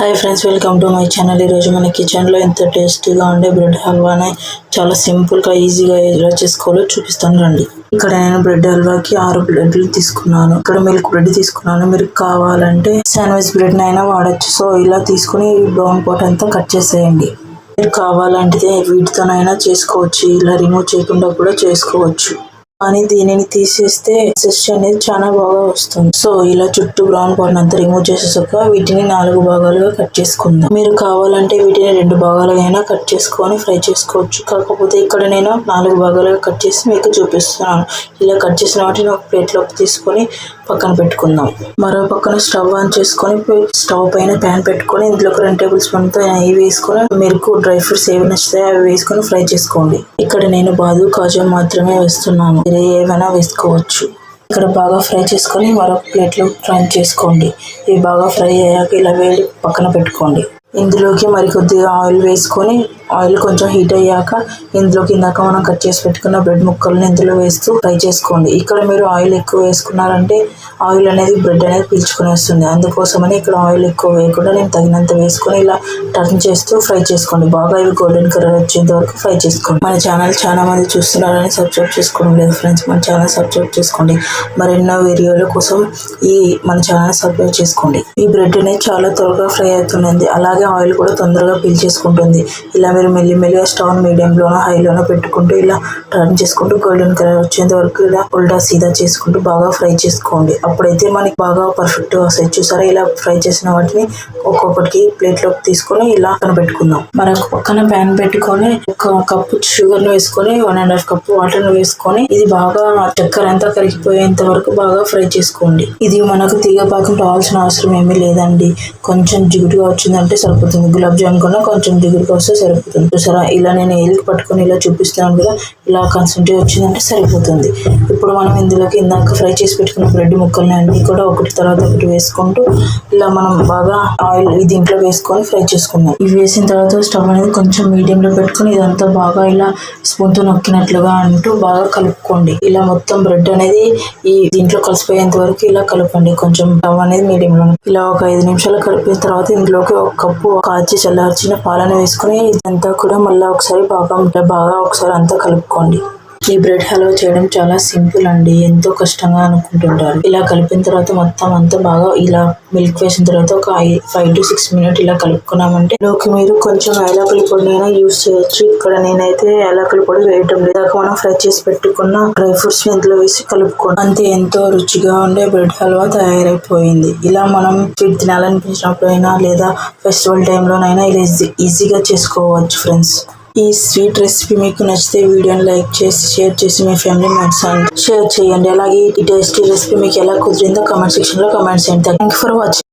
Hi friends, welcome to my channel. ఈరోజు మన కిచెన్లో ఎంత టేస్టీగా ఉండే బ్రెడ్ హల్వాని చాలా సింపుల్గా ఈజీగా ఎలా చేసుకోవాలో చూపిస్తాను రండి. ఇక్కడ నేను బ్రెడ్ హల్వాకి 6 బ్రెడ్లు తీసుకున్నాను. ఇక్కడ మిల్క్ బ్రెడ్ తీసుకున్నాను. మీరు కావాలంటే శాండ్విచ్ బ్రెడ్ అయినా వాడచ్చు. సో ఇలా తీసుకుని బ్రౌన్ పార్ట్ అంతా కట్ చేసేయండి. మీరు కావాలంటే వీటితోనైనా చేసుకోవచ్చు, ఇలా రిమూవ్ చేయకుండా కూడా చేసుకోవచ్చు. కానీ దీనిని తీసేస్తే టేస్ట్ అనేది చాలా బాగా వస్తుంది. సో ఇలా చుట్టూ బ్రౌన్ పార్ట్ అంతా రిమూవ్ చేసేసాక వీటిని 4 భాగాలుగా కట్ చేసుకుందాం. మీరు కావాలంటే వీటిని 2 భాగాలుగా కట్ చేసుకొని ఫ్రై చేసుకోవచ్చు. కాకపోతే ఇక్కడ నేను 4 భాగాలుగా కట్ చేసి మీకు చూపిస్తున్నాను. ఇలా కట్ చేసిన వాటిని ఒక ప్లేట్లోకి తీసుకొని పక్కన పెట్టుకుందాం. మరో పక్కన స్టవ్ ఆన్ చేసుకొని స్టవ్ పైన ప్యాన్ పెట్టుకొని ఇందులోకి 2 టేబుల్ స్పూన్తో నెయ్యి వేసుకొని మీకు డ్రై ఫ్రూట్స్ ఏవి నచ్చుతాయో అవి వేసుకొని ఫ్రై చేసుకోండి. ఇక్కడ నేను బాదు కాజు మాత్రమే వేస్తున్నాను, మీరు ఏమైనా వేసుకోవచ్చు. ఇక్కడ బాగా ఫ్రై చేసుకొని మరొక ప్లేట్లో ఫ్రై చేసుకోండి. ఇవి బాగా ఫ్రై అయ్యాక ఇలా వేడి పక్కన పెట్టుకోండి. ఇందులోకి మరి కొద్దిగా ఆయిల్ వేసుకొని ఆయిల్ కొంచెం హీట్ అయ్యాక ఇందులోకి ఇందాక మనం కట్ చేసి పెట్టుకున్న బ్రెడ్ ముక్కల్ని ఇందులో వేస్తూ ఫ్రై చేసుకోండి. ఇక్కడ మీరు ఆయిల్ ఎక్కువ వేసుకున్నారంటే ఆయిల్ అనేది బ్రెడ్ అనేది పీల్చుకుని వస్తుంది. అందుకోసమని ఇక్కడ ఆయిల్ ఎక్కువ వేయకుండా నేను తగినంత వేసుకొని ఇలా టర్న్ చేస్తూ ఫ్రై చేసుకోండి. బాగా ఇవి గోల్డెన్ కలర్ వచ్చేంత వరకు ఫ్రై చేసుకోండి. మన ఛానల్ చాలా మంది చూస్తున్నారని సబ్స్క్రైబ్ చేసుకోవడం లేదు ఫ్రెండ్స్, మన ఛానల్ సబ్స్క్రైబ్ చేసుకోండి. మరెన్నో వీడియోల కోసం మన ఛానల్ సబ్స్క్రైబ్ చేసుకోండి. ఈ బ్రెడ్ అనేది చాలా త్వరగా ఫ్రై అవుతుంది, అలాగే ఆయిల్ కూడా తొందరగా పీల్చేసుకుంటుంది. ఇలా మీరు మెల్లిమెల్లిగా స్టవ్ మీడియంలోనో హైలోనో పెట్టుకుంటూ ఇలా టర్న్ చేసుకుంటూ గోల్డెన్ కలర్ వచ్చేంత వరకు ఇలా ఉల్టా సీదా చేసుకుంటూ బాగా ఫ్రై చేసుకోండి. అప్పుడైతే మనకి బాగా పర్ఫెక్ట్గా వస్తాయి. చూసారా, ఇలా ఫ్రై చేసిన వాటిని ఒక్కొక్కటికి ప్లేట్లోకి తీసుకొని ఇలా పక్కన పెట్టుకుందాం. మరొక పక్కన ప్యాన్ పెట్టుకొని 1 కప్పు షుగర్ను వేసుకొని 1.5 కప్పు వాటర్ను వేసుకొని ఇది బాగా చక్కెర అంతా కరిగిపోయేంత వరకు బాగా ఫ్రై చేసుకోండి. ఇది మనకు తీగ పాకం రావాల్సిన అవసరం ఏమీ లేదండి. కొంచెం జిగురుగా వచ్చిందంటే సరిపోతుంది. గులాబ్ జామ్ కన్నా కొంచెం జిగురుగా వస్తే సరిపోతుంది. చూసారా, ఇలా నేను ఏలికి పట్టుకొని ఇలా చూపిస్తున్నాను కదా, ఇలా కన్సిస్టెన్సీ వచ్చిందంటే సరిపోతుంది. ఇప్పుడు మనం ఇందులోకి ఇందాక ఫ్రై చేసి పెట్టుకున్న బ్రెడ్ ముక్కల్ని అన్ని కూడా ఒకటి తర్వాత ఒకటి వేసుకుంటూ ఇలా మనం బాగా ఆయిల్ దీంట్లో వేసుకొని ఫ్రై చేసుకుందాం. ఇవి వేసిన తర్వాత స్టవ్ అనేది కొంచెం మీడియంలో పెట్టుకొని ఇదంతా బాగా ఇలా స్పూన్తో నొక్కినట్లుగా అంటూ బాగా కలుపుకోండి. ఇలా మొత్తం బ్రెడ్ అనేది ఈ దీంట్లో కలిసిపోయేంత వరకు ఇలా కలపండి. కొంచెం స్టవ్ అనేది మీడియంలో ఇలా ఒక 5 నిమిషాలు కలిపిన తర్వాత ఇందులోకి 1 కప్పు కాచి చల్లార్చిన పాలను వేసుకుని ఇదంతా కూడా మళ్ళీ ఒకసారి బాగా ఒకసారి అంతా కలుపుకోండి. ఈ బ్రెడ్ హల్వా చేయడం చాలా సింపుల్ అండి, ఎంతో కష్టంగా అనుకుంటుంటారు. ఇలా కలిపిన తర్వాత మొత్తం అంతా బాగా ఇలా మిల్క్ వేసిన తర్వాత ఒక 5 to 6 మినిట్ ఇలా కలుపుకున్నామంటే లోకి మీరు కొంచెం యాలకుల పొడి అయినా యూజ్ చేయొచ్చు. ఇక్కడ నేనైతే యాలకుల పొడి వేయటం లేదు. మనం ఫ్రై చేసి పెట్టుకున్న డ్రై ఫ్రూట్స్ ఇందులో వేసి కలుపుకోండి. అంతే, ఎంతో రుచిగా ఉండే బ్రెడ్ హల్వా తయారైపోయింది. ఇలా మనం స్వీట్ తినాలనిపించినప్పుడైనా లేదా ఫెస్టివల్ టైంలోనైనా ఇలా ఈజీగా చేసుకోవచ్చు ఫ్రెండ్స్. ఈ స్వీట్ రెసిపీ మీకు నచ్చితే వీడియోని లైక్ చేసి షేర్ చేసి మీ ఫ్యామిలీ మెంబర్స్ షేర్ చేయండి. అలాగే ఈ టేస్టీ రెసిపీ మీకు ఎలా కుదిరిందో కామెంట్ సెక్షన్లో కామెంట్స్ చేయండి. Thank you for watching.